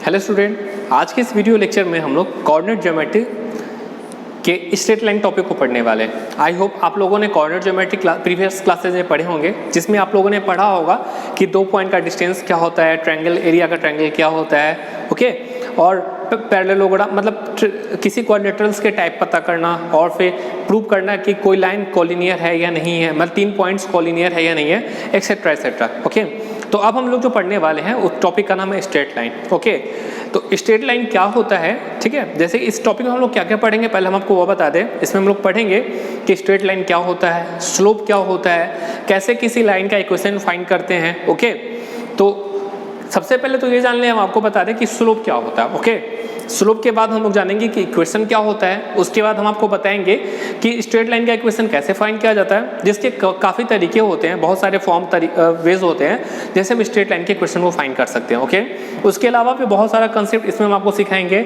Hello student, आज के इस वीडियो लेक्चर में हम लोग कोऑर्डिनेट ज्योमेट्री के स्ट्रेट लाइन टॉपिक को पढ़ने वाले हैं। आई होप आप लोगों ने कोऑर्डिनेट ज्योमेट्री प्रीवियस क्लासेज में पढ़े होंगे, जिसमें आप लोगों ने पढ़ा होगा कि 2 पॉइंट का डिस्टेंस क्या होता है, ट्रायंगल एरिया का ट्रायंगल क्या होता है, ओके। और पैरेललोग्राम मतलब किसी क्वाड्रिलेटरल्स के टाइप पता करना और फिर प्रूव करना कि कोई लाइन कोलिनियर है या नहीं है, मतलब 3 पॉइंट्स कोलिनियर है या नहीं है, एक्सेट्रा एक्सेट्रा, ओके। तो अब हम लोग जो पढ़ने वाले हैं उस टॉपिक का नाम है स्ट्रेट लाइन, ओके। तो स्ट्रेट लाइन क्या होता है, ठीक है। जैसे इस टॉपिक में हम लोग क्या क्या पढ़ेंगे, पहले हम आपको वो बता दें। इसमें हम लोग पढ़ेंगे कि स्ट्रेट लाइन क्या होता है, स्लोप क्या होता है, कैसे किसी लाइन का इक्वेशन फाइंड करते हैं, ओके। तो सबसे पहले तो ये जान लें, हम आपको बता दें कि स्लोप क्या होता है, ओके। स्लोप के बाद हम लोग जानेंगे कि इक्वेशन क्या होता है, उसके बाद हम आपको बताएंगे कि स्ट्रेट लाइन का इक्वेशन कैसे फाइंड किया जाता है, जिसके काफ़ी तरीके होते हैं, बहुत सारे वेज होते हैं जैसे हम स्ट्रेट लाइन के इक्वेशन को फाइंड कर सकते हैं, ओके। उसके अलावा भी बहुत सारा कंसेप्ट इसमें हम आपको सिखाएंगे।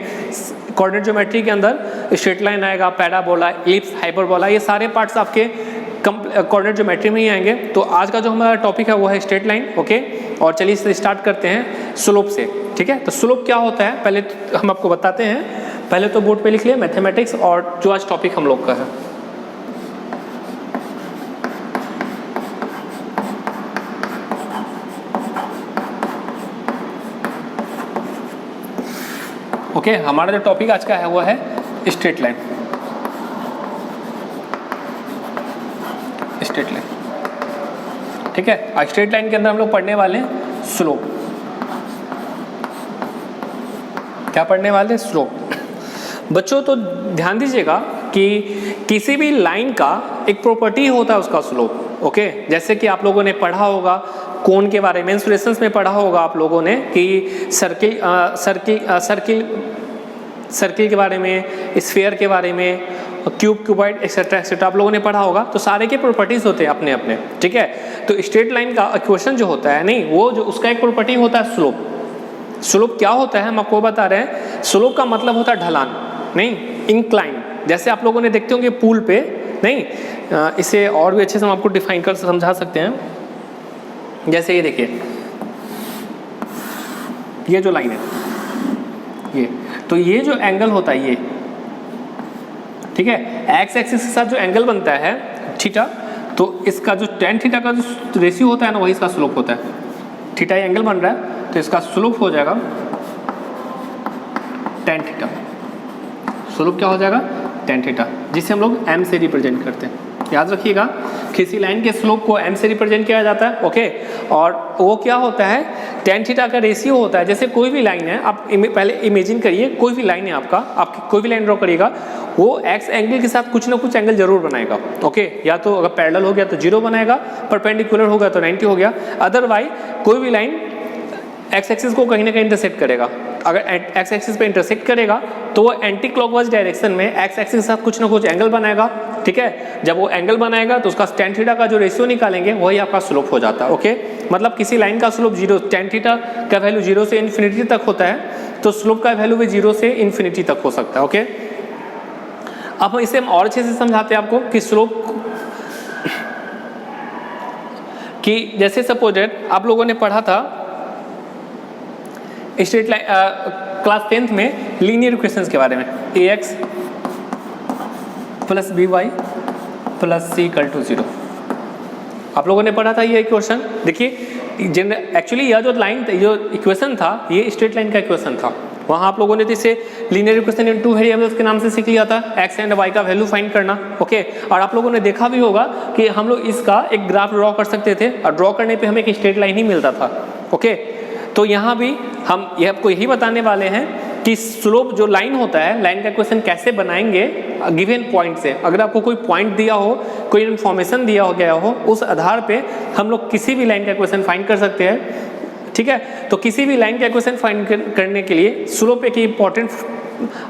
कोऑर्डिनेट ज्योमेट्री के अंदर स्ट्रेट लाइन आएगा, पैराबोला, इलिप्स, हाइपरबोला, ये सारे पार्ट्स आपके कोऑर्डिनेट ज्योमेट्री में ही आएंगे। तो आज का जो हमारा टॉपिक है वो है स्ट्रेट लाइन, ओके। और चलिए इसे स्टार्ट करते हैं स्लोप से, ठीक है। तो स्लोप क्या होता है पहले तो हम आपको बताते हैं। पहले तो बोर्ड पे लिख लिया मैथमेटिक्स और जो आज टॉपिक हम लोग का है, ओके। हमारा जो टॉपिक आज का है वो है स्ट्रेट लाइन, स्ट्रेट लाइन, ठीक है। स्ट्रेट लाइन के अंदर हम लोग पढ़ने वाले हैं स्लोप। क्या पढ़ने वाले हैं? स्लोप। बच्चों तो ध्यान दीजिएगा कि किसी भी लाइन का एक प्रॉपर्टी होता है उसका स्लोप, ओके। जैसे कि आप लोगों ने पढ़ा होगा कोन के बारे में, मेंसुरेशंस में पढ़ा होगा आप लोगों ने कि सर्किल के बारे में, स्फीयर के बारे में, क्यूब, क्यूबॉइड, एक्सेट्रा एक्सेट्रा आप लोगों ने पढ़ा होगा। तो सारे के प्रॉपर्टीज होते हैं अपने अपने, ठीक है। तो स्ट्रेट लाइन का इक्वेशन जो होता है, नहीं वो जो उसका एक प्रॉपर्टी होता है स्लोप। स्लोप क्या होता है हम आपको बता रहे हैं। स्लोप का मतलब होता है ढलान, नहीं इंक्लाइन। जैसे आप लोगों ने देखते होंगे पुल पे, नहीं इसे और भी अच्छे से हम आपको डिफाइन कर समझा सकते हैं। जैसे ये देखिए, ये जो लाइन है ये, तो ये जो एंगल होता है ये, ठीक है, एक्स एक्सिस के साथ जो एंगल बनता है थीटा, तो इसका जो tan थीटा का जो रेशियो होता है ना, वही इसका स्लोप होता है। थीटा ये एंगल बन रहा है तो इसका स्लोप हो जाएगा tan थीटा। स्लोप क्या हो जाएगा? tan थीटा, जिसे हम लोग m से रिप्रेजेंट करते हैं। याद रखिएगा किसी लाइन के स्लोप को m से रिप्रेजेंट किया जाता है, ओके। और वो क्या होता है? tan थीटा का रेशियो होता है। जैसे कोई भी लाइन है, आप पहले इमेजिन करिए, कोई भी लाइन है आपकी कोई भी लाइन ड्रॉ करिएगा, वो x एंगल के साथ कुछ ना कुछ एंगल जरूर बनाएगा, ओके। या तो अगर पैरेलल हो गया तो 0 बनाएगा, परपेंडिकुलर हो गया तो 90 हो गया। अदरवाइज कोई भी लाइन एक्स एक्सिस को कहीं ना कहीं इंटरसेक्ट करेगा। अगर एक्स एक्सिस पे इंटरसेक्ट करेगा तो वो एंटी क्लॉकवाइज डायरेक्शन में एक्स एक्सिस के साथ कुछ ना कुछ एंगल बनाएगा, ठीक है। जब वो एंगल बनाएगा तो उसका tan थीटा का जो रेशियो निकालेंगे वही आपका स्लोप हो जाता है, ओके। मतलब किसी लाइन का स्लोप 0, tan थीटा का वैल्यू 0 से इन्फिनिटी तक होता है, तो स्लोप का वैल्यू भी 0 से इन्फिनिटी तक हो सकता है, ओके। अब इसे हम और अच्छे से समझाते हैं आपको कि स्लोप कि जैसे सपोजेड आप लोगों ने पढ़ा था स्ट्रेट लाइन क्लास 10th में लीनियर इक्वेशंस के बारे में, ax plus by plus c equal to 0। आप लोगों ने पढ़ा था ये इक्वेशन। देखिए एक्चुअली यह जो लाइन जो इक्वेशन था ये स्ट्रेट लाइन का इक्वेशन था। वहाँ आप लोगों ने तो इसे लीनियर इक्वेशन इन 2 वेरिएबल्स के नाम से सीख लिया था, x एंड y का वैल्यू फाइंड करना, ओके। और आप लोगों ने देखा भी होगा कि हम लोग इसका एक ग्राफ ड्रॉ कर सकते थे और ड्रॉ करने पे हमें एक स्ट्रेट लाइन ही मिलता था, ओके। तो यहाँ भी हम आपको यही बताने वाले हैं कि स्लोप जो लाइन होता है, लाइन का इक्वेशन कैसे बनाएंगे गिवन पॉइंट से। अगर आपको कोई पॉइंट दिया हो, कोई इन्फॉर्मेशन दिया हो गया हो, उस आधार पे हम लोग किसी भी लाइन का इक्वेशन फाइंड कर सकते हैं, ठीक है। तो किसी भी लाइन का इक्वेशन फाइंड करने के लिए स्लोप एक इंपॉर्टेंट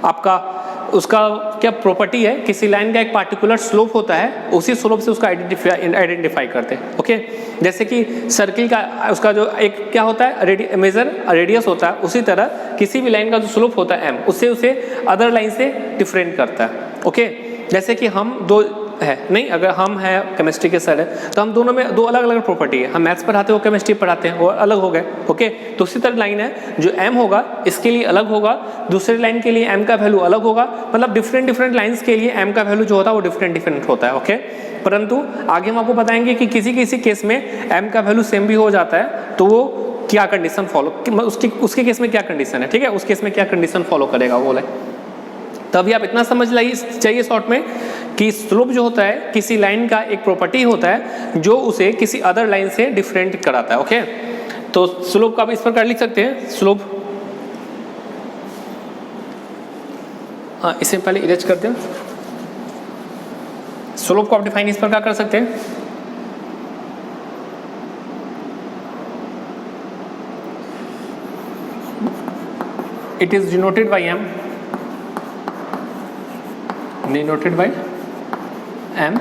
आपका उसका क्या प्रॉपर्टी है, किसी लाइन का एक पार्टिकुलर स्लोप होता है, उसी स्लोप से उसका आइडेंटिफाई करते हैं, ओके। जैसे कि सर्किल का उसका जो एक क्या होता है मेजर रेडियस होता है, उसी तरह किसी भी लाइन का जो स्लोप होता है m, उससे उसे अदर लाइन से डिफरेंट करता है, ओके। जैसे कि हम दो है नहीं, अगर हम है केमिस्ट्री के सर है तो हम दोनों में दो अलग अलग प्रॉपर्टी है, हम मैथ्स पढ़ाते हो केमिस्ट्री पढ़ाते हैं, वो अलग हो गए। ओके, तो उसी तरह लाइन है, जो m होगा इसके लिए अलग होगा, दूसरे लाइन के लिए m का वैल्यू अलग होगा, मतलब डिफरेंट लाइंस के लिए m का वैल्यू जो होता है वो डिफरेंट होता है। ओके, परंतु आगे हम आपको बताएंगे कि किसी केस में m का वैल्यू सेम भी हो जाता है तो वो क्या कंडीशन फॉलो, उसके केस में क्या कंडीशन है, ठीक है, उस केस में क्या कंडीशन फॉलो करेगा वो है। तभी आप इतना समझ चाहिए शॉर्ट में कि स्लोप जो होता है किसी लाइन का एक प्रॉपर्टी होता है जो उसे किसी अदर लाइन से डिफरेंट कराता है। ओके, तो स्लोप का आप इस प्रकार लिख सकते हैं, स्लोप, हाँ इसे पहले इरेज कर दें। स्लोप को आप डिफाइन इस प्रकार कर सकते हैं, it is denoted by m, denoted by m,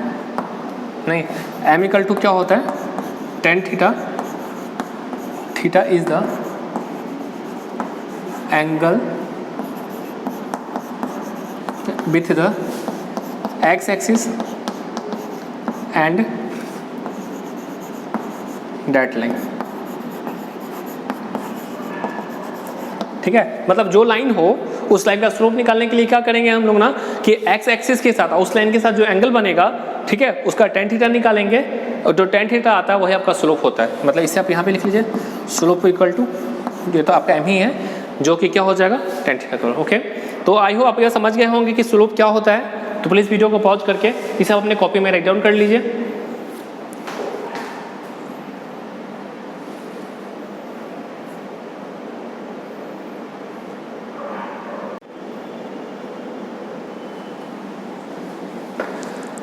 नहीं m इक्वल टू क्या होता है, tan theta, theta is the angle with the x axis and that line. ठीक है, मतलब जो लाइन हो उस लाइन का स्लोप निकालने के लिए क्या करेंगे हम लोग ना कि x एक्सिस के साथ उस लाइन के साथ जो एंगल बनेगा, ठीक है, उसका tan थीटा निकालेंगे और जो tan थीटा आता है वही आपका स्लोप होता है। मतलब इसे आप यहाँ पे लिख लीजिए, स्लोप इक्वल टू, ये तो आपका m ही है जो कि क्या हो जाएगा tan थीटा करो। ओके, तो आई होप आप यह समझ गए होंगे कि स्लोप क्या होता है। तो प्लीज़ वीडियो को पॉज करके इसे आप अपने कॉपी में राइट डाउन कर लीजिए।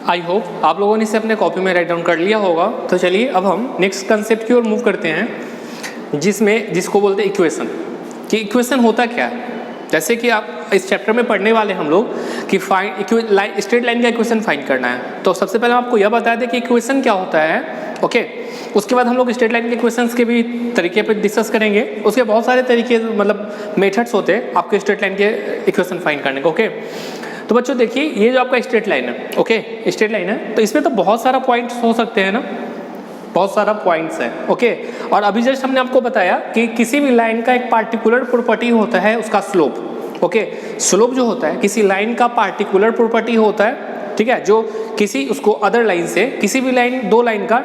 आई होप आप लोगों ने इसे अपने कॉपी में राइट डाउन कर लिया होगा। तो चलिए अब हम नेक्स्ट कंसेप्ट की ओर मूव करते हैं, जिसको बोलते हैं इक्वेशन। कि इक्वेशन होता क्या है, जैसे कि आप इस चैप्टर में पढ़ने वाले हम लोग कि स्ट्रेट लाइन का इक्वेशन फाइंड करना है। तो सबसे पहले आपको यह बता दें कि इक्वेशन क्या होता है। ओके, उसके बाद हम लोग स्ट्रेट लाइन के इक्वेशंस के भी तरीके पे डिस्कस करेंगे। उसके बहुत सारे तरीके मतलब मेथड्स होते हैं आपके स्ट्रेट लाइन के इक्वेशन फाइंड करने को। ओके, तो बच्चों देखिए ये जो आपका स्ट्रेट लाइन है, ओके स्ट्रेट लाइन है, तो इसमें तो बहुत सारा पॉइंट्स हो सकते हैं ना, बहुत सारा पॉइंट्स है। ओके, और अभी जस्ट हमने आपको बताया कि किसी भी लाइन का एक पार्टिकुलर प्रॉपर्टी होता है उसका स्लोप। ओके, स्लोप जो होता है किसी लाइन का पार्टिकुलर प्रॉपर्टी होता है, ठीक है, जो किसी उसको अदर लाइन से, किसी भी लाइन, दो लाइन का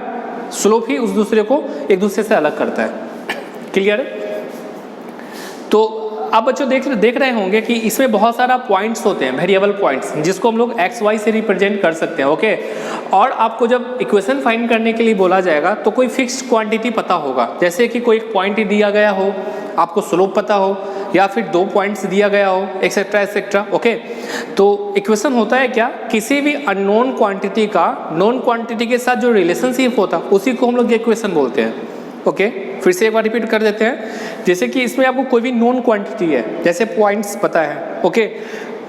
स्लोप ही उस दूसरे को एक दूसरे से अलग करता है। क्लियर है? तो आप बच्चों देख रहे होंगे कि इसमें बहुत सारा पॉइंट्स होते हैं, वेरिएबल पॉइंट्स, जिसको हम लोग एक्स वाई से रिप्रेजेंट कर सकते हैं। ओके, और आपको जब इक्वेशन फाइंड करने के लिए बोला जाएगा तो कोई फिक्स्ड क्वांटिटी पता होगा, जैसे कि कोई पॉइंट दिया गया हो, आपको स्लोप पता हो, या फिर 2 पॉइंट्स दिया गया हो, एक्सेट्रा एक्सेट्रा। ओके, तो इक्वेशन होता है क्या, किसी भी अननोन क्वांटिटी का नोन क्वांटिटी के साथ जो रिलेशनशिप होता है उसी को हम लोग इक्वेशन बोलते हैं। ओके, फिर से एक बार रिपीट कर देते हैं, जैसे कि इसमें आपको कोई भी नोन क्वांटिटी है, जैसे पॉइंट्स पता है। ओके,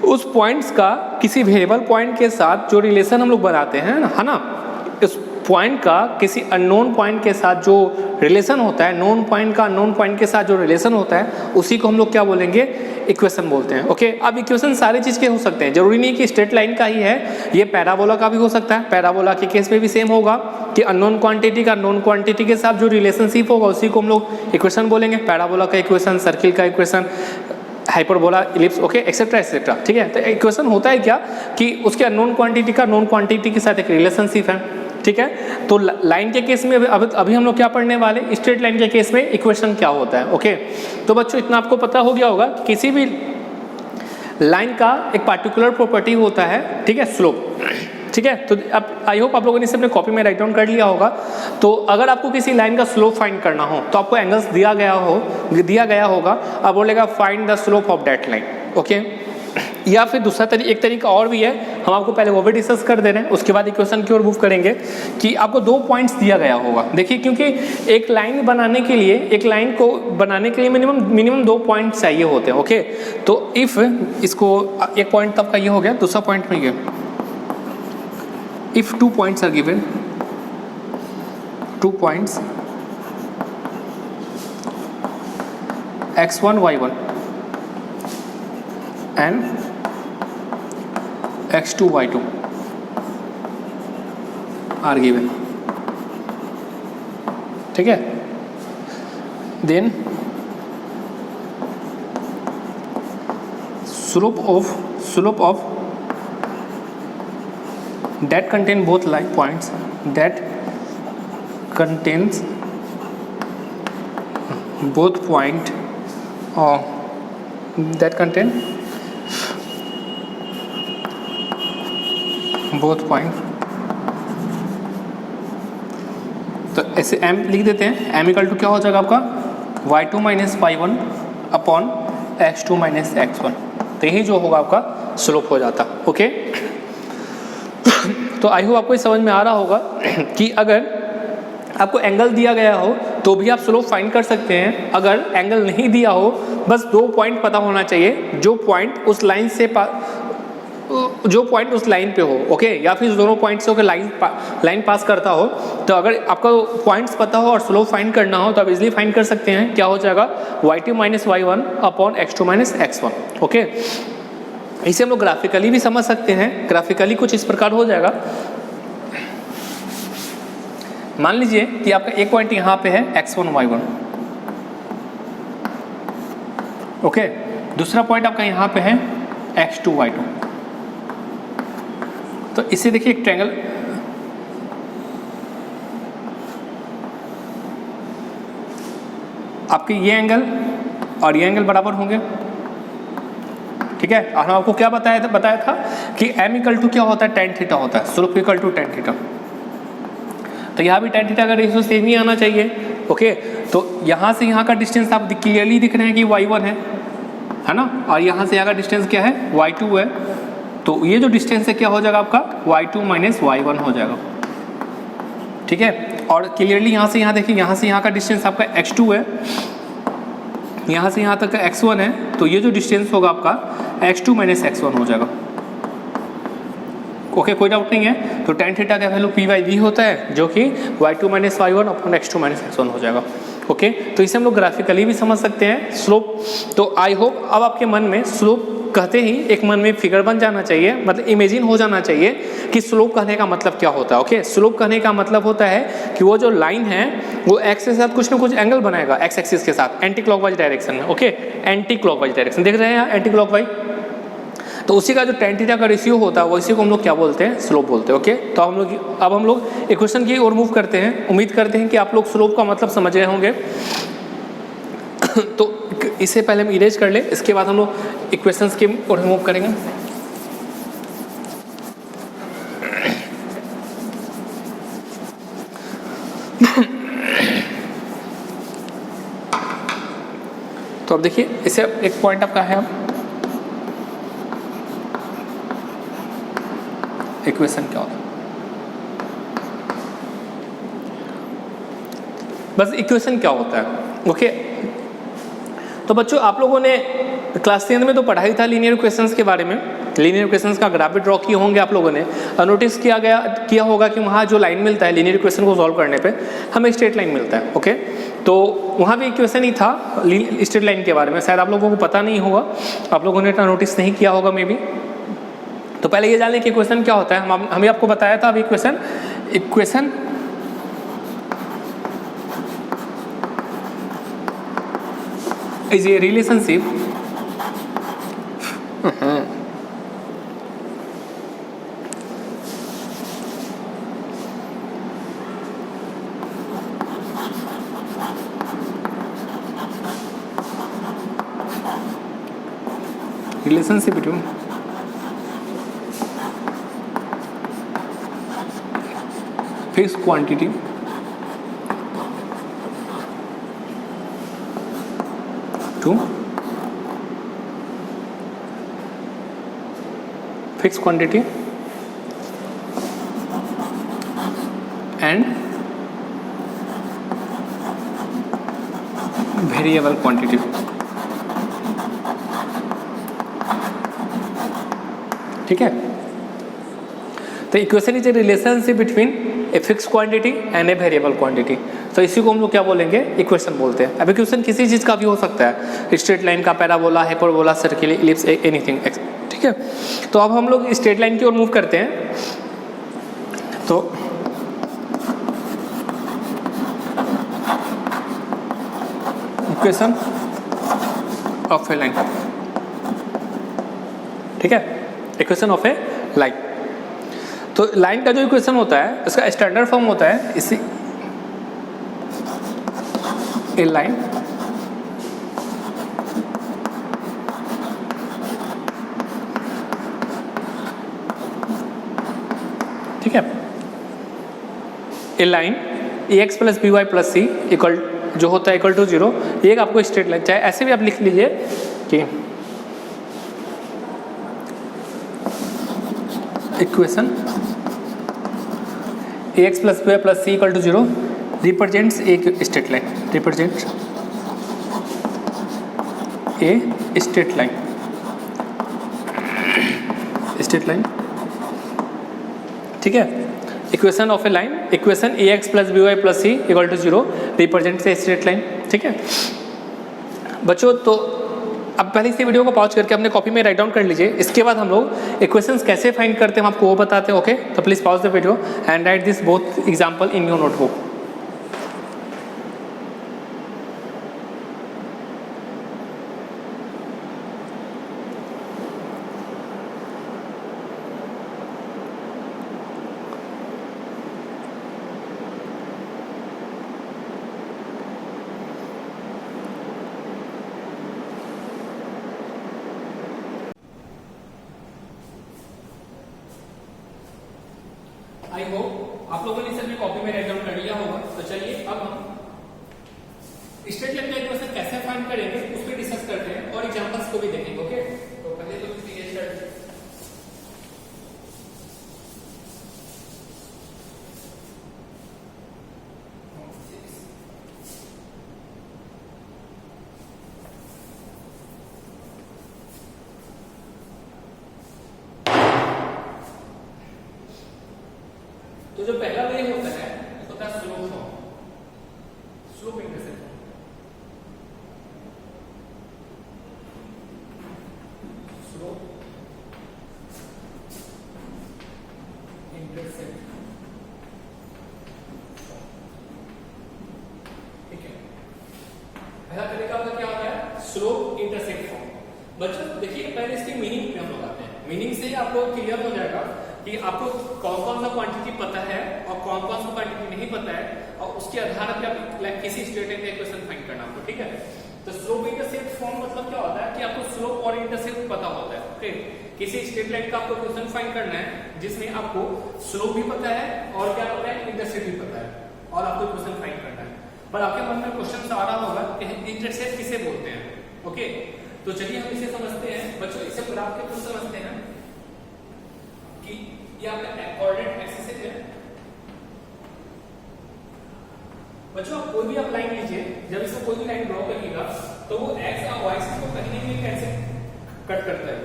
उस पॉइंट्स का किसी वेरिएबल पॉइंट के साथ जो रिलेशन हम लोग बनाते हैं ना, है ना, इस पॉइंट का किसी अननोन पॉइंट के साथ जो रिलेशन होता है, नोन पॉइंट का अननोन पॉइंट के साथ जो रिलेशन होता है उसी को हम लोग क्या बोलेंगे, इक्वेशन बोलते हैं। ओके, अब इक्वेशन सारे चीज़ के हो सकते हैं, जरूरी नहीं कि स्ट्रेट लाइन का ही है, ये पैराबोला का भी हो सकता है। पैराबोला के केस में भी सेम होगा कि अननोन क्वांटिटी का नॉन क्वांटिटी के साथ जो रिलेशनशिप होगा उसी को हम लोग इक्वेशन बोलेंगे। पैराबोला का इक्वेशन, सर्किल का equation, hyperbola, ellipse, okay etcetera etcetera. ठीक है, तो इक्वेशन होता है क्या कि उसके अननोन क्वांटिटी का नॉन क्वांटिटी के साथ एक रिलेशनशिप है। ठीक है, तो लाइन के केस में अभी हम लोग क्या पढ़ने वाले, स्ट्रेट लाइन के केस में इक्वेशन क्या होता है। ओके, तो बच्चों इतना आपको पता हो गया होगा कि किसी भी लाइन का एक पार्टिकुलर प्रॉपर्टी होता है, ठीक है, स्लोप। ठीक है, तो अब आई होप आप लोगों ने इसे अपने कॉपी में राइट डाउन कर लिया होगा। तो अगर आपको किसी लाइन का स्लोप फाइंड करना हो तो आपको एंगल्स दिया गया होगा, आप बोलेगा find the slope of that line. Okay, या फिर दूसरा एक तरीका और भी है, हम आपको पहले वो भी डिस्कस कर दे रहे हैं, उसके बाद इक्वेशन की ओर मूव करेंगे कि आपको 2 पॉइंट्स दिया गया होगा। देखिए, क्योंकि एक लाइन बनाने के लिए मिनिमम 2 पॉइंट चाहिए होते हैं। ओके, तो इफ इसको एक पॉइंट तब का ये हो गया, दूसरा पॉइंट में गया, if 2 points are given, 2 points x1 y1 and x2 y2, are given, ठीक है। Then slope of that contain both line points that contains both point that contain both point। तो ऐसे m लिख देते हैं, m इक्वल टू क्या हो जाएगा आपका y2 minus y1 upon x2 minus x1। तो यही जो होगा आपका स्लोप हो जाता, ओके। तो आई होप आपको समझ में आ रहा होगा कि अगर आपको एंगल दिया गया हो तो भी आप स्लोप फाइंड कर सकते हैं। अगर एंगल नहीं दिया हो, बस 2 पॉइंट पता होना चाहिए, जो पॉइंट उस लाइन पे हो, ओके, या फिर दोनों पॉइंट से होकर लाइन पास करता हो। तो अगर आपको पॉइंट्स पता हो और स्लोप फाइंड करना हो तो आप इजीली फाइंड कर सकते हैं। क्या हो जाएगा y2 minus y1 upon x2 minus x1, okay. इसे हम लोग ग्राफिकली भी समझ सकते हैं। ग्राफिकली कुछ इस प्रकार हो जाएगा। मान लीजिए कि आपका एक पॉइंट यहाँ पे है x1 y1, ओके। दूसरा पॉइंट आपका यहाँ पे है x2 y2। तो इसे देखिए एक ट्रायंगल, आपके ये एंगल और ये एंगल बराबर होंगे, ठीक है। और हम आपको क्या बताया था कि m इक्वल टू क्या होता है, tan थीटा होता है, slope equal to tan theta. तो यहाँ भी tan थीटा का रेशियो सेम ही आना चाहिए, ओके। तो यहाँ से यहाँ का डिस्टेंस आप क्लियरली दिख रहे हैं कि y1 है ना, और यहाँ से यहाँ का डिस्टेंस क्या है, y2 है। तो ये जो डिस्टेंस है क्या हो जाएगा आपका y2 माइनस y1 हो जाएगा, ठीक है। और क्लियरली यहाँ से यहाँ देखिए, यहाँ से यहाँ का डिस्टेंस आपका x2 है, यहाँ से यहाँ तक का x1 है। तो ये जो डिस्टेंस होगा आपका x2 माइनस x1 हो जाएगा, ओके, कोई डाउट नहीं है। तो tan थीटा का वैल्यू p/v होता है, जो कि y2 minus y1 upon x2 minus x1 हो जाएगा, ओके। तो इसे हम लोग ग्राफिकली भी समझ सकते हैं स्लोप। तो आई होप अब आपके मन में स्लोप कहते ही एक मन में फिगर बन जाना चाहिए, मतलब इमेजिन हो जाना चाहिए कि स्लोप कहने का मतलब क्या होता है, ओके। स्लोप कहने का मतलब होता है कि वो जो लाइन है वो एक्स के साथ कुछ ना कुछ एंगल बनाएगा, एक्स एक्सिस के साथ एंटी क्लॉकवाइज डायरेक्शन में, ओके। एंटी क्लॉकवाइज डायरेक्शन देख रहे हैं यहाँ, एंटी क्लॉकवाइज। तो उसी का जो tan थीटा का रेशियो होता है वैसे को हम लोग क्या बोलते हैं, स्लोप बोलते हैं, ओके। तो हम लोग इक्वेशन की ओर मूव करते हैं। उम्मीद करते हैं कि आप लोग स्लोप का मतलब समझ रहे होंगे। तो इससे पहले हम इरेज कर ले, इसके बाद हम लोग इक्वेशंस की ओर मूव करेंगे। तो अब देखिए, इसे एक पॉइंट आपका है, इक्वेशन क्या होता है, बस इक्वेशन क्या होता है, ओके। तो बच्चों आप लोगों ने क्लास 10 में तो पढ़ाई था लीनियर इक्वेशंस के बारे में। लीनियर इक्वेशंस का ग्राफ भी ड्रॉ किए होंगे आप लोगों ने। नोटिस किया होगा कि वहाँ जो लाइन मिलता है लीनियर इक्वेशन को सॉल्व करने पे हमें स्ट्रेट लाइन मिलता है, ओके। तो वहाँ भी इक्वेशन ही था स्ट्रेट लाइन के बारे में, शायद आप लोगों को पता नहीं होगा, आप लोगों ने इतना नोटिस नहीं किया होगा मे बी। तो पहले ये जान लें कि इक्वेशन क्या होता है। हमें आपको बताया था अभी equation is a relationship between fixed quantity to fixed quantity and variable quantity, ठीक है। तो equation is a relationship between a fix quantity and a variable quantity. तो इसी को हम लोग क्या बोलेंगे, इक्वेशन बोलते हैं। अब इक्वेशन किसी चीज़ का भी हो सकता है, स्ट्रेट लाइन का, parabola, hyperbola, circle, ellipse, anything, ठीक है। तो अब हम लोग स्ट्रेट लाइन की ओर मूव करते हैं। तो इक्वेशन ऑफ ए लाइन, ठीक है, इक्वेशन ऑफ ए लाइन। तो लाइन का जो इक्वेशन होता है इसका स्टैंडर्ड फॉर्म होता है इसी ए लाइन ठीक है, a line a x plus b y plus c equal जो होता है इक्वल टू 0, एक आपको स्ट्रेट लाइन, चाहे ऐसे भी आप लिख लीजिए कि equation a x plus b y plus c equal to 0 represents एक straight line, represents a straight line, straight line, ठीक है। Equation of a line, equation a x plus b y plus c equal to 0 represents a straight line, ठीक है बच्चों। तो अब पहले इसी वीडियो को पॉज करके अपने कॉपी में राइट डाउन कर लीजिए, इसके बाद हम लोग इक्वेशंस कैसे फाइंड करते हैं हम आपको वो बताते हैं, ओके। तो please pause the video and right this both example in your notebook. I hope आप लोगों ने इसे अपनी कॉपी में राइट डाउन कर लिया होगा। तो चलिए अब हम स्ट्रेट लाइन का इक्वेशन कैसे फाइंड करेंगे उस पर डिस्कस करते हैं और एग्जांपल्स को भी देखेंगे, ओके। तो पहले तो तो जो पहला वे होता है वो होता है slope form, slope intercept, slope intercept, ठीक है। पहला तरीका होता क्या होता है स्लोप इंटरसेप्ट फॉर्म। बच्चों देखिए पहले इसकी मीनिंग पे हम लोग आते हैं, मीनिंग से आपको क्लियर हो जाएगा कि आपको कौन कौन सा क्वांटिटी पता है और कौन कौन सा क्वांटिटी नहीं पता है, और उसके आधार पर आप किसी स्ट्रेट लाइन का इक्वेशन फाइंड करना आपको, ठीक है। तो स्लोप इंटरसेप्ट फॉर्म मतलब क्या होता है कि आपको स्लोप और इंटरसेप्ट पता होता है, ओके। किसी स्ट्रेट लाइन का आपको इक्वेशन फाइंड करना है जिसमें आपको स्लोप भी पता है और क्या पता है इंटरसेप्ट भी पता है, और आपको इक्वेशन फाइंड करना है। पर आपके मन में क्वेश्चन आ रहा होगा कि इंटरसेप्ट किसे बोलते हैं, ओके। तो चलिए हम इसे समझते हैं बच्चों, इसे ग्राफ के थ्रू समझते हैं कि ये आपका कोऑर्डिनेट एक्सिस है। बच्चों आप कोई भी आप लाइन लीजिए, जब इसको कोई भी लाइन ड्रॉ करिएगा तो वो एक्स और वाई एक्सिस को कहीं ना कहीं कैसे कट करता है,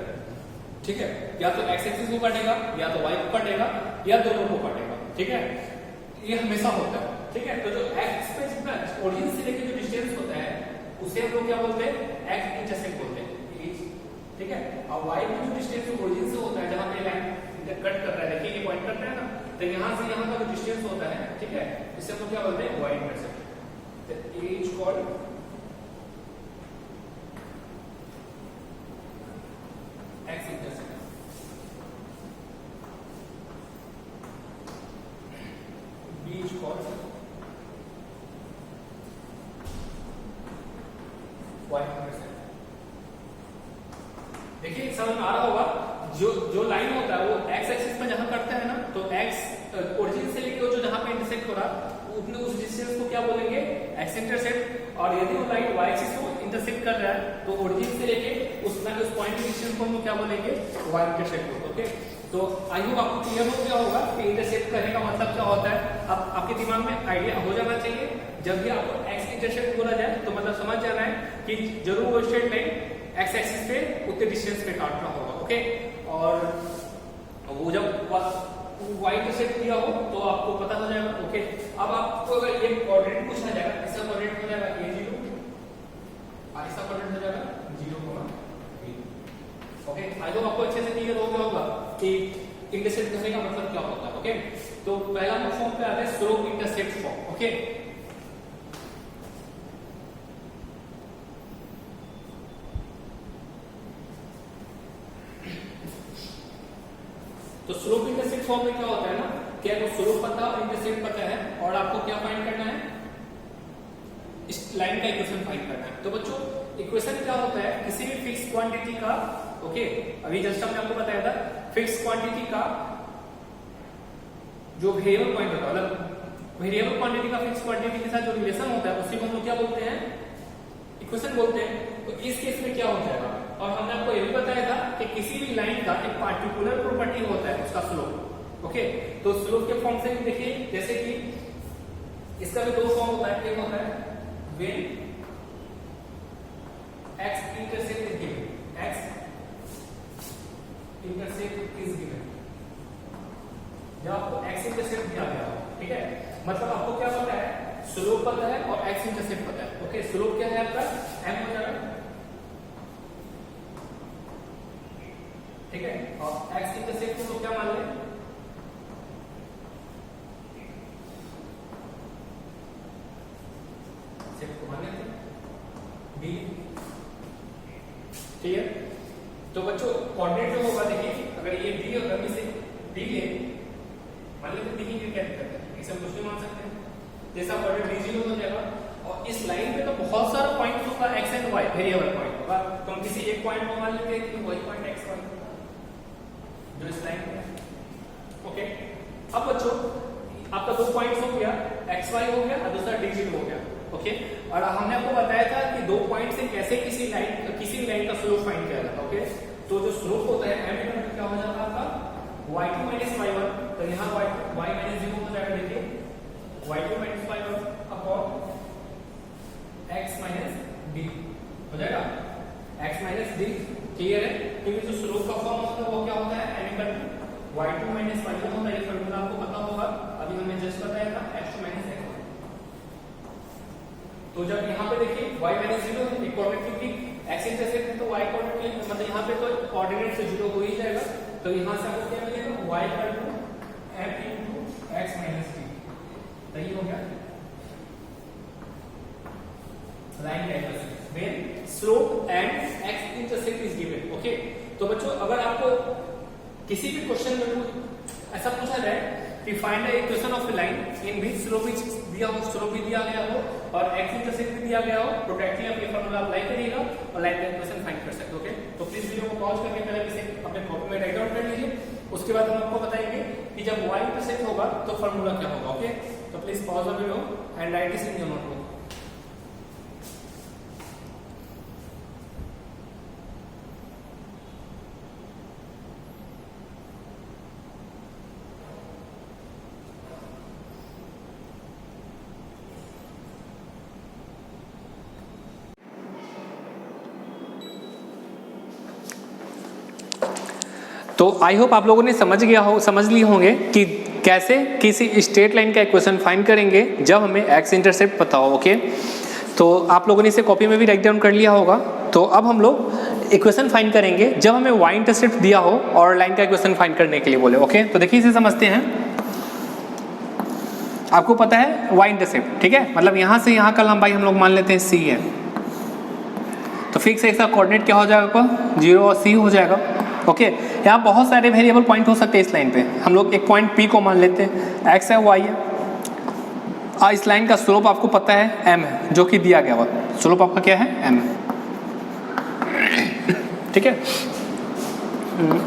ठीक है। या तो एक्स एक्सिस को काटेगा या तो वाई को काटेगा या दोनों को काटेगा, ठीक है। ये हमेशा होता है, ठीक है। तो जो एक्स पे जितना ओरिजिन से लेके जो डिस्टेंस होता है उसे हम लोग क्या बोलते हैं एक्स इंटरसेप्ट बोलते हैं, ठीक है। और वाई में जो डिस्टेंस ओरिजिन से होता है जहां पे लाइन कट कर रहा है, देखिए ये पॉइंट करता है ना, तो यहां से यहां का जो डिस्टेंस होता है, ठीक है, इसे हम लोग क्या बोलते हैं वाई इंटरसेप्ट। तो a is called x intercept, b is called y intercept. देखिए समझ में आ रहा होगा, जो लाइन होता है वो एक्स एक्सिस पे जहां करता है ना, तो एक्स ओरिजिन से लेके जो जहां पे इंटरसेक्ट हो रहा उतने उस डिस्टेंस को क्या बोलेंगे एक्स इंटरसेप्ट। और यदि वो लाइन वाई एक्सिस को इंटरसेक्ट कर रहा है तो ओरिजिन से लेके उस पॉइंट के डिस्टेंस को हम क्या बोलेंगे वाई इंटरसेप्ट, ओके। तो आई होप आपको क्लियर हो गया होगा कि इंटरसेप्ट करने का मतलब क्या होता है। अब आपके दिमाग में आइडिया हो जाना चाहिए, जब भी आपको एक्स इंटरसेप्ट बोला जाए तो मतलब समझ जाना है कि जरूर वो स्ट्रेट लाइन एक्स एक्सिस पे उतने डिस्टेंस पे काट रहा होगा, ओके। और वो जब वाई इंटरसेप्ट दिया हो तो आपको पता हो जाएगा, ओके। अब आपको अगर ये कोऑर्डिनेट पूछा जाएगा, ऐसा कोऑर्डिनेट हो जाएगा a0 और ऐसा कोऑर्डिनेट हो जाएगा 0, ओके। आई होप आपको अच्छे से क्लियर हो गया होगा कि इंटरसेप्ट करने का मतलब क्या होता है, ओके। तो पहला फॉर्म पे आता है slope intercept form, okay. Form में क्या होता है ना कि आपको स्लोप पता और इंटरसेप्ट पता है और आपको क्या फाइंड करना है, इस लाइन का इक्वेशन फाइंड करना है। तो बच्चों इक्वेशन क्या होता है, किसी भी फिक्स क्वांटिटी का, ओके अभी जस्ट हमने आपको बताया था, फिक्स क्वांटिटी का जो वेरिएबल पॉइंट होता है, मतलब वेरिएबल क्वांटिटी का फिक्स क्वांटिटी के साथ जो रिलेशन होता है उसी को हम लोग क्या बोलते हैं, इक्वेशन बोलते हैं। तो इस केस में क्या हो जाएगा, और हमने आपको ये भी बताया था कि किसी भी लाइन का एक पार्टिकुलर प्रॉपर्टी होता है उसका स्लोप, ओके। तो स्लोप के फॉर्म से देखिए, जैसे कि इसका भी दो फॉर्म होता है, एक होता है when x intercept is given, x intercept is given, जब आपको x intercept दिया गया हो, ठीक है, मतलब आपको क्या पता है, स्लोप पता है और x intercept पता है, ओके। स्लोप क्या है आपका m हो जाएगा, ठीक है, और x intercept को क्या मान लें, बी, ठीक है। तो बच्चों कोऑर्डिनेट जो होगा, देखिए अगर ये डी अगर इसे डी ले, मान लेते डी की क्या दिक्कत है, इसे हम कुछ भी मान सकते हैं, जैसा कोऑर्डिनेट डी 0 हो जाएगा, और इस लाइन पे तो बहुत सारा पॉइंट होगा x and y, variable point होगा, तो हम किसी एक पॉइंट को मान लेते हैं कि वही पॉइंट एक्स वाई जो इस लाइन पे है, ओके। अब बच्चों आपका दो पॉइंट्स हो गया, एक्स वाई हो गया और दूसरा डी 0 हो गया, ओके। और हमने आपको बताया था कि दो पॉइंट से कैसे किसी लाइन का स्लोप फाइंड किया जाता है, ओके। तो जो स्लोप होता है m इक्वल टू क्या हो जाता है आपका y2 माइनस y1, तो यहाँ y माइनस 0 हो जाएगा, देखिए y2 minus y1 upon x minus d हो जाएगा, x माइनस d, क्लियर है। क्योंकि जो स्लोप का फॉर्म होता है वो क्या होता है, m equal to y2 minus y1 होता है, ये फॉर्मूला आपको पता होगा, अभी हमने जस्ट बताया था x2 माइनस x1। तो जब यहाँ पे देखिए y माइनस 0 एक कोऑर्डिनेट, क्योंकि x इंटरसेप्ट है तो y कोऑर्डिनेट मतलब यहाँ पे तो कोऑर्डिनेट से 0 हो ही जाएगा, तो यहाँ से आपको क्या मिलेगा, y equal to m into x minus d, सही हो गया लाइन का equation when slope and x intercept is given, okay. तो बच्चों अगर आपको किसी भी क्वेश्चन में ऐसा पूछा जाए कि find the equation of a line in which slope दिया हो, स्लोप भी दिया गया हो और x इंटरसेप्ट भी दिया गया हो, तो डायरेक्टली आप ये फार्मूला अप्लाई करिएगा और लाइन का इक्वेशन फाइंड कर सकते हो, ओके। तो प्लीज वीडियो को पॉज करके पहले इसे अपने कॉपी में राइट डाउन कर लीजिए, उसके बाद हम आपको बताएंगे कि जब y इंटरसेप्ट होगा तो फार्मूला क्या होगा, ओके। तो please pause the video and right this in your notebook. तो आई होप आप लोगों ने समझ लिए होंगे कि कैसे किसी स्ट्रेट लाइन का इक्वेशन फाइंड करेंगे जब हमें एक्स इंटरसेप्ट पता हो, ओके। तो आप लोगों ने इसे कॉपी में भी राइट डाउन कर लिया होगा। तो अब हम लोग इक्वेशन फाइंड करेंगे जब हमें वाई इंटरसेप्ट दिया हो और लाइन का इक्वेशन फाइंड करने के लिए बोले, ओके। तो देखिए इसे समझते हैं। आपको पता है वाई इंटरसेप्ट, ठीक है, मतलब यहाँ से यहाँ का लंबाई हम लोग मान लेते हैं c है, तो फिक्स है, इसका कोऑर्डिनेट क्या हो जाएगा, 0 और c हो जाएगा, ओके। यहाँ बहुत सारे वेरिएबल पॉइंट हो सकते हैं इस लाइन पे, हम लोग एक पॉइंट P को मान लेते हैं, x है y है, और इस लाइन का स्लोप आपको पता है m है, जो कि दिया गया हुआ स्लोप आपका क्या है, m है, ठीक है।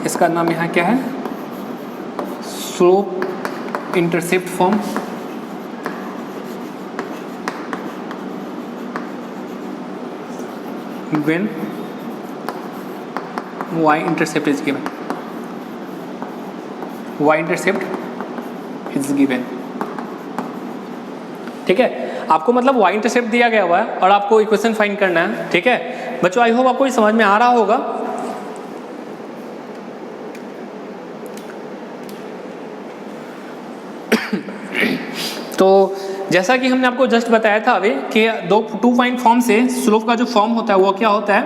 इसका नाम यहाँ क्या है, slope intercept form, when y intercept is given, y intercept is given, ठीक है। आपको मतलब y इंटरसेप्ट दिया गया हुआ है और आपको इक्वेशन फाइंड करना है, ठीक है बच्चों। आई होप आपको ये समझ में आ रहा होगा। तो जैसा कि हमने आपको जस्ट बताया था अभी कि टू पॉइंट फॉर्म से स्लोप का जो फॉर्म होता है वो क्या होता है,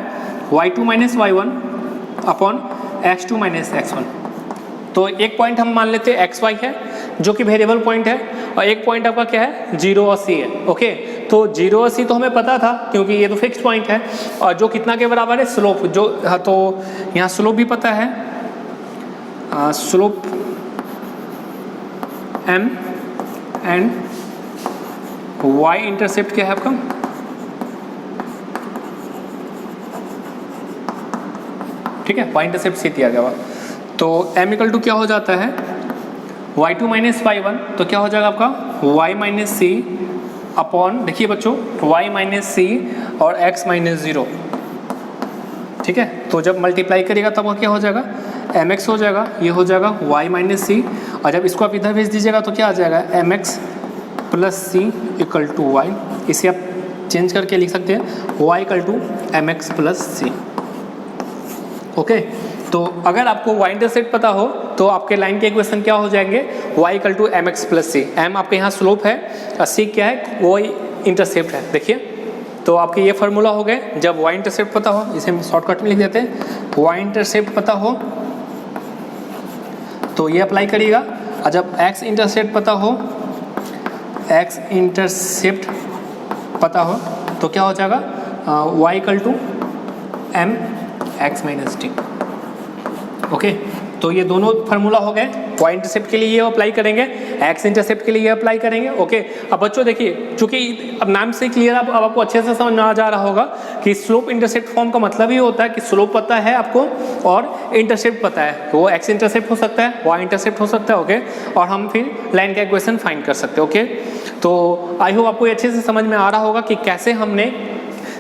y2 minus y1 upon x2 minus x1। तो एक पॉइंट हम मान लेते हैं xy है जो कि वेरिएबल पॉइंट है, और एक पॉइंट आपका क्या है, 0 और c है, ओके। तो 0 और c तो हमें पता था क्योंकि ये तो फिक्स पॉइंट है, और जो कितना के बराबर है, स्लोप, जो हाँ, तो यहाँ स्लोप भी पता है, slope m and y intercept क्या है आपका, ठीक है, y इंटरसेप्ट से दिया गया हुआ। तो m इक्वल टू क्या हो जाता है y2 माइनस y1, तो क्या हो जाएगा आपका y माइनस सी अपॉन, देखिए बच्चों y माइनस सी और x माइनस 0, ठीक है। तो जब मल्टीप्लाई करिएगा तब क्या हो जाएगा mx हो जाएगा, ये हो जाएगा y माइनस सी, और जब इसको आप इधर भेज दीजिएगा तो क्या आ जाएगा mx plus c equal to y. इसे आप चेंज करके लिख सकते हैं y equal to mx plus c. Okay, तो अगर आपको y इंटरसेप्ट पता हो तो आपके लाइन के इक्वेशन क्या हो जाएंगे, y equal to mx plus c. m आपके यहाँ स्लोप है और c क्या है, वो इंटरसेप्ट है। देखिए तो आपके ये फार्मूला हो गए। जब y इंटरसेप्ट पता हो, इसे हम शॉर्टकट में लिख देते हैं, y इंटरसेप्ट पता हो तो ये अप्लाई करिएगा, और जब x इंटरसेप्ट पता हो, x इंटरसेप्ट पता हो तो क्या हो जाएगा y equal to m x minus t. Okay, तो ये दोनों फार्मूला हो गए। y इंटरसेप्ट के लिए ये अप्लाई करेंगे, x इंटरसेप्ट के लिए ये अप्लाई करेंगे। ओके, अब बच्चों देखिए, चूंकि अब नाम से क्लियर अब आपको अच्छे से समझ में आ जा रहा होगा कि स्लोप इंटरसेप्ट फॉर्म का मतलब ही होता है कि स्लोप पता है आपको और इंटरसेप्ट पता है, वो x इंटरसेप्ट हो सकता है, y इंटरसेप्ट हो सकता है। ओके, और हम फिर लाइन का इक्वेशन फाइंड कर सकते हैं। ओके, तो आई होप आपको अच्छे से समझ में आ रहा होगा कि कैसे हमने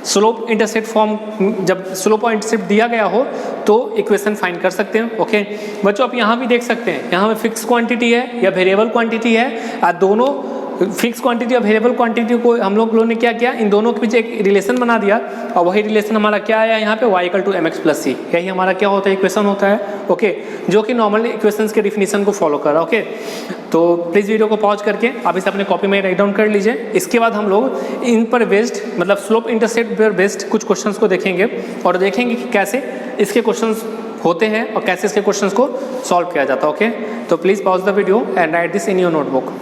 स्लोप इंटरसेप्ट फॉर्म, जब स्लोप और इंटरसेप्ट दिया गया हो तो इक्वेशन फाइंड कर सकते हैं। ओके बच्चों, आप यहाँ भी देख सकते हैं, यहाँ में फिक्स क्वांटिटी है या वेरिएबल क्वांटिटी है, दोनों फिक्स क्वांटिटी और वेरिएबल क्वांटिटी को हम लोगों ने क्या किया, इन दोनों के बीच एक रिलेशन बना दिया, और वही रिलेशन हमारा क्या आया यहाँ पे y equal to mx plus c. यही हमारा क्या होता है, इक्वेशन होता है। ओके, जो कि नॉर्मल इक्वेशंस के डिफिनीशन को फॉलो कर रहा है। ओके, तो प्लीज़ वीडियो को पॉज करके आप इसे अपने कॉपी में राइट डाउन कर लीजिए। इसके बाद हम लोग इन पर बेस्ड, मतलब स्लोप इंटरसेप्ट पर बेस्ड कुछ क्वेश्चंस को देखेंगे और देखेंगे कि कैसे इसके क्वेश्चंस होते हैं और कैसे इसके क्वेश्चंस को सॉल्व किया जाता है। ओके, तो please pause the video and right this in your notebook.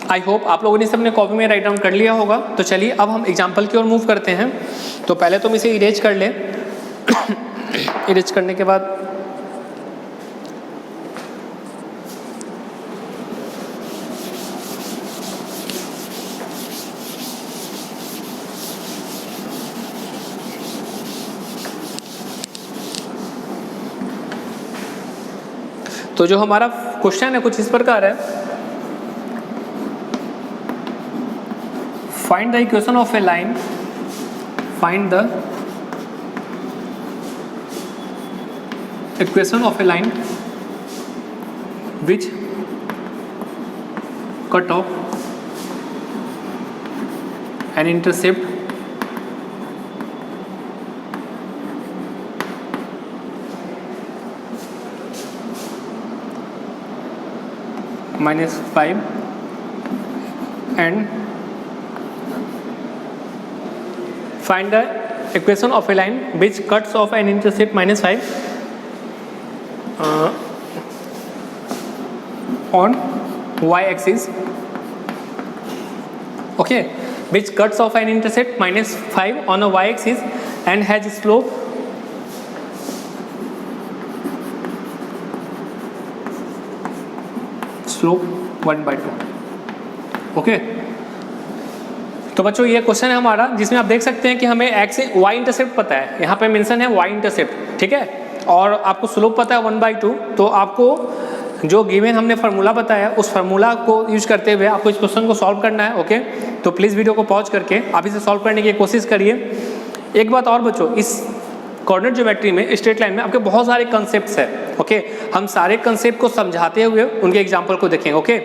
I hope आप लोगों ने इसे अपने कॉपी में राइट डाउन कर लिया होगा। तो चलिए अब हम एग्जाम्पल की ओर मूव करते हैं। तो पहले तो हम इसे इरेज कर लें। इरेज करने के बाद तो जो हमारा क्वेश्चन है कुछ इस प्रकार है, find the equation of a line, find the equation of a line which cut off an intercept -5 and find the equation of a line which cuts off an intercept -5 on y-axis. Okay, which cuts off an intercept -5 on a y-axis and has slope slope 1/2. Okay, तो बच्चों ये question है हमारा जिसमें आप देख सकते हैं कि हमें x y इंटरसेप्ट पता है, यहाँ पे मेंशन है y इंटरसेप्ट, ठीक है, और आपको स्लोप पता है 1/2। तो आपको जो गिवन हमने फार्मूला बताया उस फार्मूला को यूज करते हुए आपको इस क्वेश्चन को सॉल्व करना है। ओके, तो प्लीज़ वीडियो को पॉज करके आप इसे सॉल्व करने की कोशिश करिए। एक बात और बच्चों, इस कोऑर्डिनेट ज्योमेट्री में स्ट्रेट लाइन में आपके बहुत सारे कंसेप्ट्स हैं। ओके, हम सारे कंसेप्ट को समझाते हुए उनके एग्जाम्पल को देखेंगे। ओके,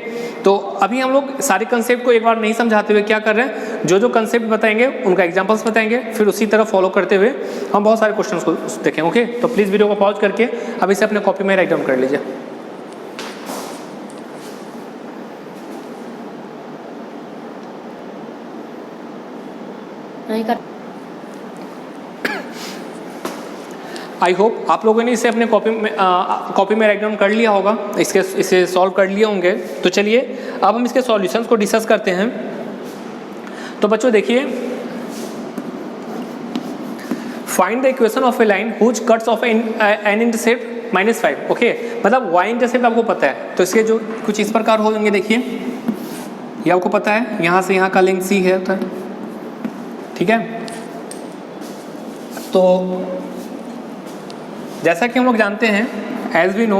तो अभी हम लोग सारे कंसेप्ट को एक बार नहीं समझाते हुए क्या कर रहे हैं, जो जो कंसेप्ट बताएंगे उनका एग्जाम्पल्स बताएंगे, फिर उसी तरह फॉलो करते हुए हम बहुत सारे क्वेश्चंस को देखेंगे। ओके, तो प्लीज़ वीडियो को पॉज करके अभी से अपने कॉपी में राइट डाउन कर लीजिए। आई होप आप लोगों ने इसे अपने कॉपी में राइट डाउन कर लिया होगा, इसे सॉल्व कर लिए होंगे। तो चलिए अब हम इसके सॉल्यूशंस को डिस्कस करते हैं। तो बच्चों देखिए, find the equation of a line whose cuts off an intercept -5। Okay, मतलब y इंटरसेप्ट आपको पता है, तो इसके जो कुछ इस प्रकार होंगे। देखिए ये आपको पता है, यहाँ से यहाँ का लेंथ c है, ठीक है। तो जैसा कि हम लोग जानते हैं, as we know,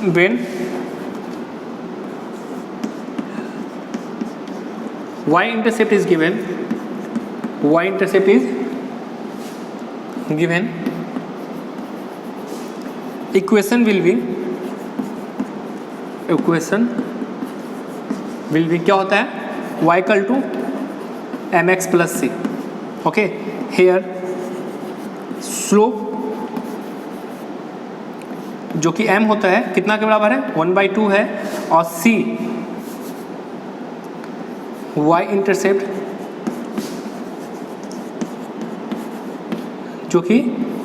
when y intercept is given, equation will be क्या होता है, y equal to mx plus c। ओके, हेयर स्लोप जो कि m होता है कितना के बराबर है, 1/2 है, और c y इंटरसेप्ट जो कि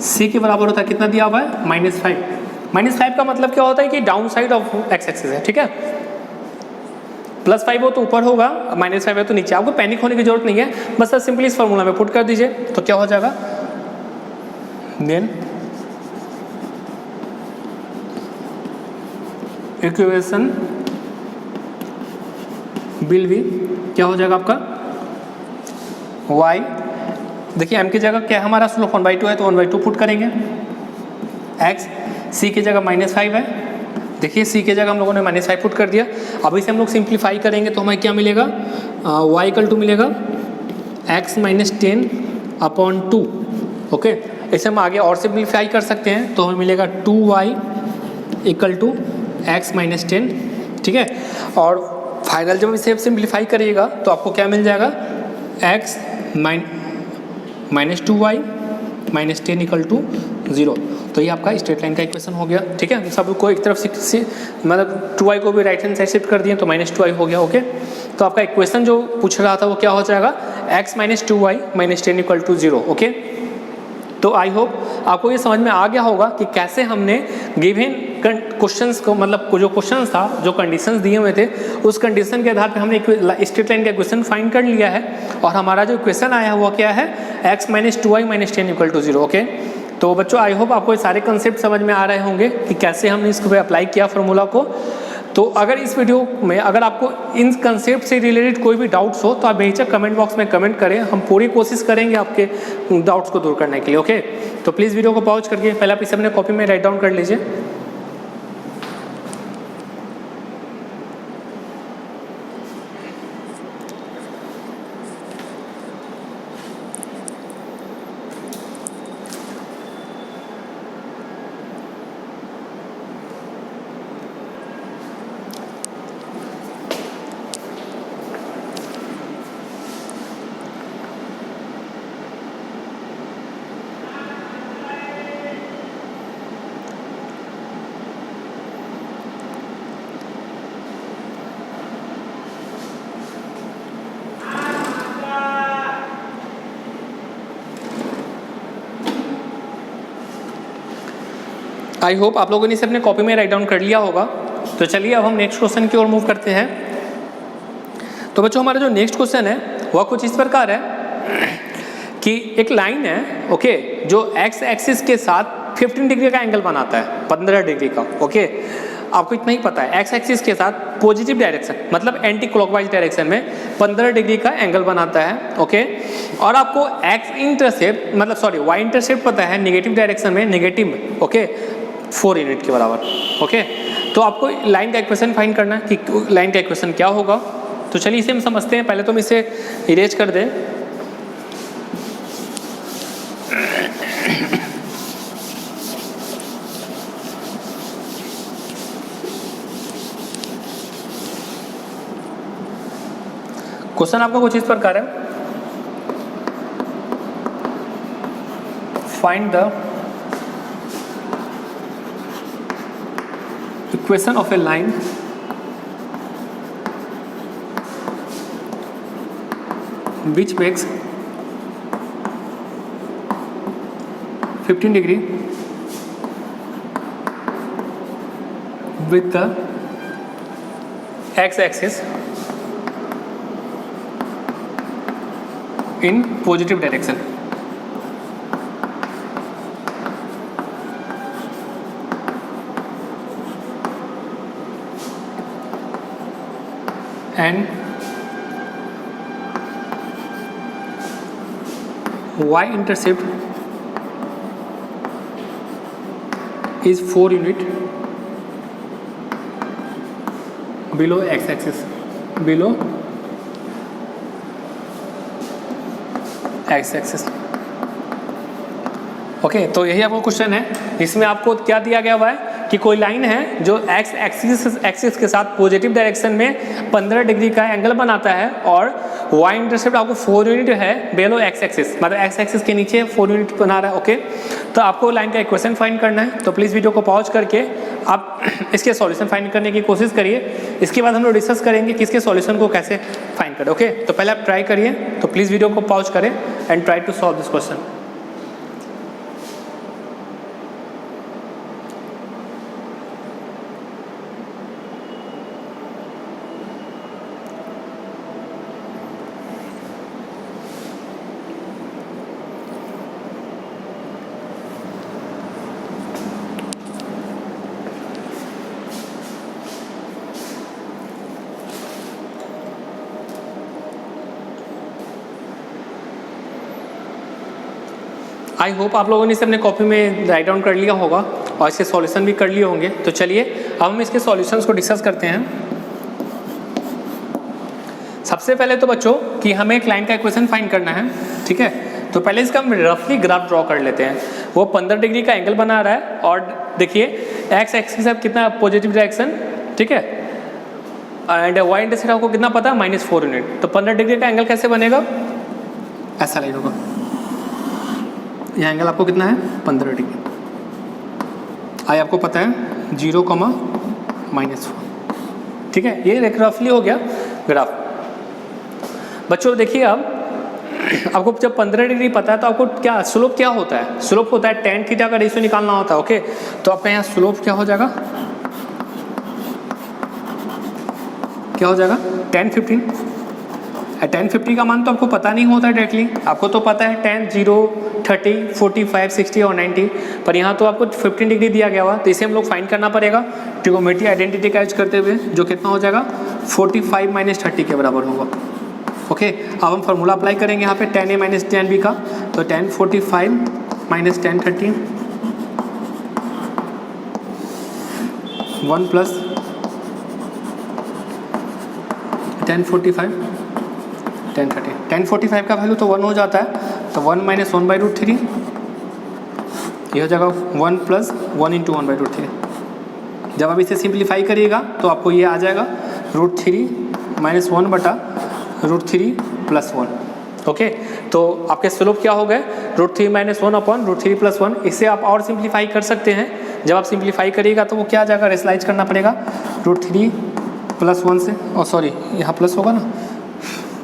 c के बराबर होता है, कितना दिया हुआ है, -5। -5 का मतलब क्या होता है कि down side of x axis है, ठीक है। +5 हो तो ऊपर होगा, -5 है तो नीचे। आपको पैनिक होने की जरूरत नहीं है, बस सिंपली इस फॉर्मूला में पुट कर दीजिए तो क्या हो जाएगा, देन इक्वेशन विल बी क्या हो जाएगा आपका, y, देखिए m की जगह क्या है, हमारा स्लोप 1/2 है तो 1/2 पुट करेंगे, x c की जगह -5 है, देखिए c की जगह हम लोगों ने -5 पुट कर दिया। अब इसे हम लोग सिंप्लीफाई करेंगे तो हमें क्या मिलेगा, y इक्वल टू मिलेगा x - 10/2। ओके, इसे हम आगे और सिंप्लीफाई कर सकते हैं तो हमें मिलेगा 2y इक्वल टू x - 10, ठीक है। और फाइनल जब इसे सिंप्लीफाई करिएगा तो आपको क्या मिल जाएगा, x - 2y - 10 इक्वल टू 0। तो ये आपका स्ट्रेट लाइन का इक्वेशन हो गया, ठीक है। सब को एक तरफ से मतलब 2y को भी राइट हैंड साइड शिफ्ट कर दिए तो -2y हो गया। ओके, तो आपका इक्वेशन जो पूछ रहा था वो क्या हो जाएगा, x - 2y - 10 equal to 0। Okay, तो आई होप आपको ये समझ में आ गया होगा कि कैसे हमने गिवन क्वेश्चंस को, मतलब जो क्वेश्चन था, जो कंडीशंस दिए हुए थे, उस कंडीशन के आधार पे हमने स्ट्रेट लाइन का इक्वेशन फाइंड कर लिया है। और हमारा जो इक्वेशन आया है वो क्या है, x - 2y - 10 equal to 0। Okay, तो बच्चों आई होप आपको ये सारे कंसेप्ट समझ में आ रहे होंगे कि कैसे हमने इसको अप्लाई किया फार्मूला को। तो अगर इस वीडियो में अगर आपको इन कंसेप्ट से रिलेटेड कोई भी डाउट्स हो तो आप बेहिचक कमेंट बॉक्स में कमेंट करें, हम पूरी कोशिश करेंगे आपके डाउट्स को दूर करने के लिए। ओके, तो प्लीज़ वीडियो को पॉज करके पहले आप इसे अपने कॉपी में राइट डाउन कर लीजिए। आई होप आप लोगों ने इसे अपने कॉपी में राइट डाउन कर लिया होगा। तो चलिए अब हम नेक्स्ट क्वेश्चन की ओर मूव करते हैं। तो बच्चों हमारा जो नेक्स्ट क्वेश्चन है वह कुछ इस प्रकार है कि एक लाइन है, ओके, जो एक्स एक्सिस के साथ 15 डिग्री का एंगल बनाता है, 15 डिग्री का। ओके, आपको इतना ही पता है, एक्स एक्सिस के साथ पॉजिटिव डायरेक्शन मतलब एंटी क्लॉकवाइज डायरेक्शन में 15 डिग्री का एंगल बनाता है। ओके, और आपको एक्स इंटरसेप्ट मतलब सॉरी वाई इंटरसेप्ट पता है नेगेटिव डायरेक्शन में, नेगेटिव, ओके, 4 यूनिट के बराबर। ओके, तो आपको लाइन का इक्वेशन फाइंड करना है कि लाइन का इक्वेशन क्या होगा। तो चलिए इसे हम समझते हैं। पहले तो हम इसे इरेज कर दें। क्वेश्चन आपका कुछ इस प्रकार है, find the equation of a line which makes 15 degree with the x-axis in positive direction. And y-intercept is 4 unit below x-axis, below x-axis. Okay, तो यही आपको क्वेश्चन है। इसमें आपको क्या दिया गया हुआ है कि कोई लाइन है जो एक्स एक्सिस के साथ पॉजिटिव डायरेक्शन में 15 डिग्री का एंगल बनाता है और y इंटरसेप्ट आपको 4 यूनिट है बेलो एक्स एक्सिस, मतलब एक्स एक्सिस के नीचे 4 यूनिट बना रहा है। ओके, तो आपको लाइन का इक्वेशन फाइंड करना है, तो प्लीज़ वीडियो को पॉज करके आप इसके सॉल्यूशन फाइंड करने की कोशिश करिए। इसके बाद हम लोग डिस्कस करेंगे कि इसके सॉल्यूशन को कैसे फाइंड करें। ओके, तो पहले आप ट्राई करिए, तो प्लीज़ वीडियो को पॉज करें and try to solve this question. I hope आप लोगों ने इसे अपने कॉपी में राइट डाउन कर लिया होगा और इसके सॉल्यूशन भी कर लिए होंगे। तो चलिए अब हम इसके सॉल्यूशंस को डिस्कस करते हैं। सबसे पहले तो बच्चों कि हमें एक लाइन का इक्वेशन फाइंड करना है, ठीक है। तो पहले इसका हम रफली ग्राफ ड्रॉ कर लेते हैं। वो 15 डिग्री का एंगल बना रहा है और देखिए एक्स एक्सिस अब कितना पॉजिटिव डायरेक्शन, ठीक है, एंड वाई इंटरसेप्ट आपको कितना पता है -4 यूनिट। तो 15 डिग्री का एंगल कैसे बनेगा, ऐसा लाइन होगा। यह एंगल आपको कितना है 15 डिग्री, आई आपको पता है 0, -1, ठीक है। ये रफली हो गया ग्राफ। बच्चों देखिए अब आपको जब 15 डिग्री पता है तो आपको क्या स्लोप क्या होता है, स्लोप होता है tan थीटा का रेशियो निकालना होता है। ओके, तो आपका यहाँ स्लोप क्या हो जाएगा, क्या हो जाएगा tan 15। tan 50 का मान तो आपको पता नहीं होता है डायरेक्टली, आपको तो पता है tan 0, 30, 45, 60 और 90, पर यहाँ तो आपको 15 डिग्री दिया गया हुआ, तो इसे हम लोग फाइंड करना पड़ेगा ट्रिगोनोमेट्री आइडेंटिटी का यूज करते हुए, जो कितना हो जाएगा 45 - 30 के बराबर होगा। ओके, अब हम फार्मूला अप्लाई करेंगे यहाँ पे tan A - tan B का, तो tan 45 - tan 30 1 + tan 45 tan 30। tan 45 का वैल्यू तो 1 हो जाता है, तो 1 - 1/√3 ये हो जाएगा 1 + 1 × 1/√3। जब आप इसे सिंप्लीफाई करिएगा तो आपको ये आ जाएगा √3 - 1/√3 + 1। ओके, तो आपके स्लोप क्या हो गए √3 - 1/√3 + 1। इसे आप और सिंप्लीफाई कर सकते हैं। जब आप सिंप्लीफाई करिएगा तो वो क्या आ जाएगा, रेशनलाइज करना पड़ेगा √3 + 1 से, और सॉरी यहाँ प्लस होगा ना,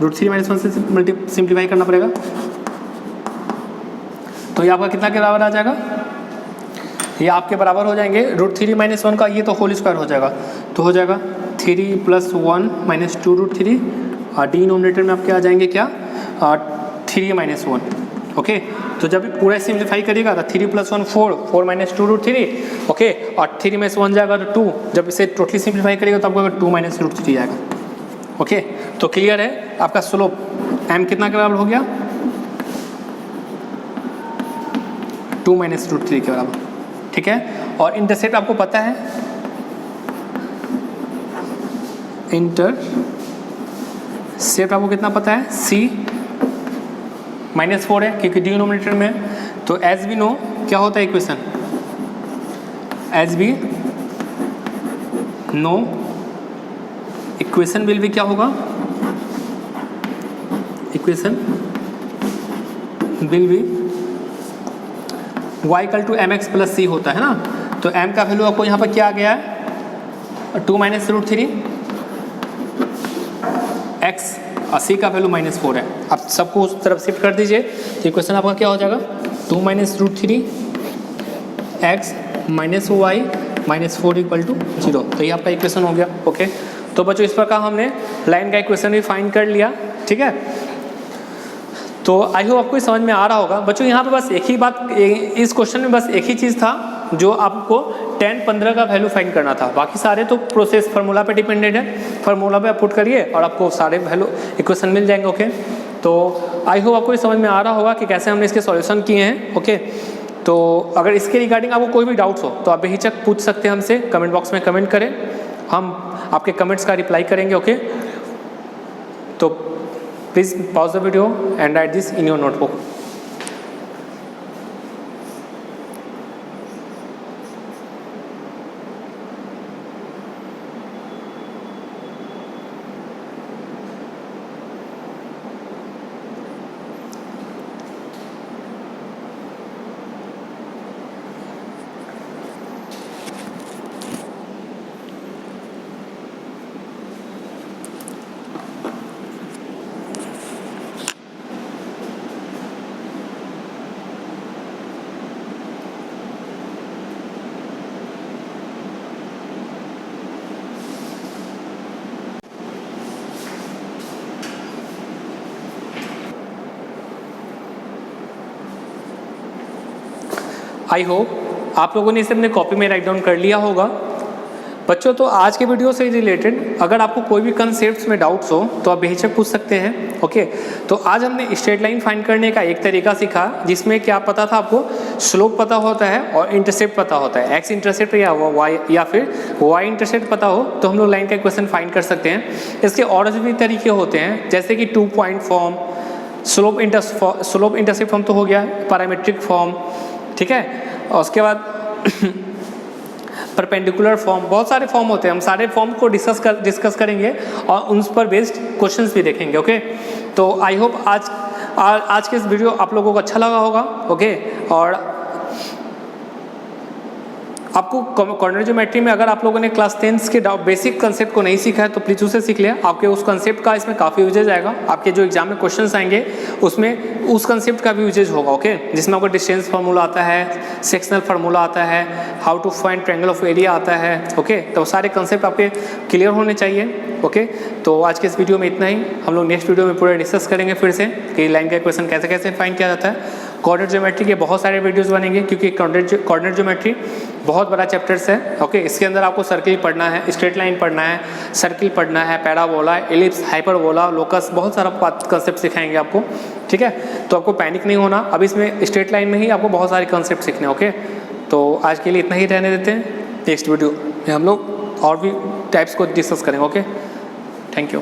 √3 - 1 से सिंप्लीफाई करना पड़ेगा। तो ये आपका कितना के बराबर आ जाएगा, ये आपके बराबर हो जाएंगे √3 - 1 का, ये तो होल स्क्वायर हो जाएगा, तो हो जाएगा 3 + 1 - 2√3, और डिनोमिनेटर में आपके आ जाएंगे क्या 3 - 1। ओके, तो जब पूरा सिंप्लीफाई करिएगा तो 3 + 1 4, 4 - 2√3, ओके, और 3 में से 1 जाएगा तो 2। जब इसे टोटली सिंप्लीफाई करिएगा तो आपको 2 - √3 आएगा। ओके, तो क्लियर है आपका स्लोप m कितना के बराबर हो गया 2 - √3 के बराबर, ठीक है। और इंटरसेप्ट आपको पता है, इंटरसेप्ट आपको कितना पता है c -4 है क्योंकि डिनोमिनेटर में, तो एज वी नो क्या होता है equation, as we know equation will भी क्या होगा equation will be y equal to m x plus c होता है ना, तो m का वैल्यू आपको यहाँ पर क्या आ गया है 2 माइनस रूट थ्री एक्स और c का वैल्यू -4 है। अब सबको उस तरफ शिफ्ट कर दीजिए, तो इक्वेशन आपका क्या हो जाएगा 2 minus root three x minus y -4 equal to 0। तो ये आपका इक्वेशन हो गया। ओके, तो बच्चों इस प्रकार हमने लाइन का इक्वेशन भी फाइंड कर लिया। ठीक है, तो आई होप आपको समझ में आ रहा होगा। बच्चों यहाँ पे बस एक ही बात, इस क्वेश्चन में बस एक ही चीज़ था जो आपको 10, 15 का वैल्यू फाइंड करना था। बाकी सारे तो प्रोसेस फार्मूला पे डिपेंडेंट है, फार्मूला पे आप पुट करिए और आपको सारे वैल्यू इक्वेशन मिल जाएंगे। ओके, तो आई होप आपको समझ में आ रहा होगा कि कैसे हमने इसके सॉल्यूशन किए हैं। ओके, तो अगर इसके रिगार्डिंग आपको कोई भी डाउट्स हो तो आप बेहिचक पूछ सकते हैं हमसे, कमेंट बॉक्स में कमेंट करें, हम आपके कमेंट्स का रिप्लाई करेंगे। ओके, तो please pause the video and right this in your notebook. I hope आप लोगों ने इसे अपने कॉपी में राइट डाउन कर लिया होगा। बच्चों, तो आज के वीडियो से रिलेटेड अगर आपको कोई भी कंसेप्ट्स में डाउट्स हो तो आप बेहिचक पूछ सकते हैं। ओके, तो आज हमने स्ट्रेट लाइन फाइंड करने का एक तरीका सीखा जिसमें क्या पता था आपको, स्लोप पता होता है और इंटरसेप्ट पता होता है। एक्स इंटरसेप्ट या वाई या फिर वाई इंटरसेप्ट पता हो तो हम लोग लाइन का इक्वेशन फाइंड कर सकते हैं। इसके और भी तरीके होते हैं जैसे कि 2 point form, slope intercept form तो हो गया, पैरामीट्रिक फॉर्म, ठीक है, और उसके बाद परपेंडिकुलर फॉर्म, बहुत सारे फॉर्म होते हैं। हम सारे फॉर्म को डिस्कस करेंगे और उन पर बेस्ड क्वेश्चंस भी देखेंगे। ओके, तो आई होप आज के इस वीडियो आप लोगों को अच्छा लगा होगा। ओके, और आपको कॉर्नर ज्योमेट्री में अगर आप लोगों ने क्लास 10 के बेसिक कंसेप्ट को नहीं सीखा है तो प्लीज़ उसे सीख लिया। आपके उस कंसेप्ट का इसमें काफ़ी यूजेज आएगा। आपके जो एग्जाम में क्वेश्चंस आएंगे उसमें उस कंसेप्ट का भी यूजेज होगा। ओके, जिसमें आपको डिस्टेंस फार्मूला आता है, सेक्शनल फार्मूला आता है, how to find triangle of area आता है। ओके, तो सारे कंसेप्ट आपके क्लियर होने चाहिए। ओके, तो आज के इस वीडियो में इतना ही। हम लोग नेक्स्ट वीडियो में पूरा डिस्कस करेंगे फिर से कि लाइन का इक्वेशन कैसे कैसे फाइंड किया जाता है। कॉर्नर ज्योमेट्री के बहुत सारे वीडियोस बनेंगे क्योंकि कॉर्नर ज्योमेट्री बहुत बड़ा चैप्टर्स है। ओके, इसके अंदर आपको सर्किल पढ़ना है, स्ट्रेट लाइन पढ़ना है, सर्किल पढ़ना है, पैराबोला, एलिप्स, हाइपरबोला, लोकस, बहुत सारा कंसेप्ट सिखाएंगे आपको। ठीक है, तो आपको पैनिक नहीं होना। अब इसमें स्ट्रेट लाइन में ही आपको बहुत सारे कंसेप्ट सीखने। ओके, तो आज के लिए इतना ही रहने देते हैं। नेक्स्ट वीडियो में हम लोग और भी टाइप्स को डिस्कस करेंगे। Okay, thank you.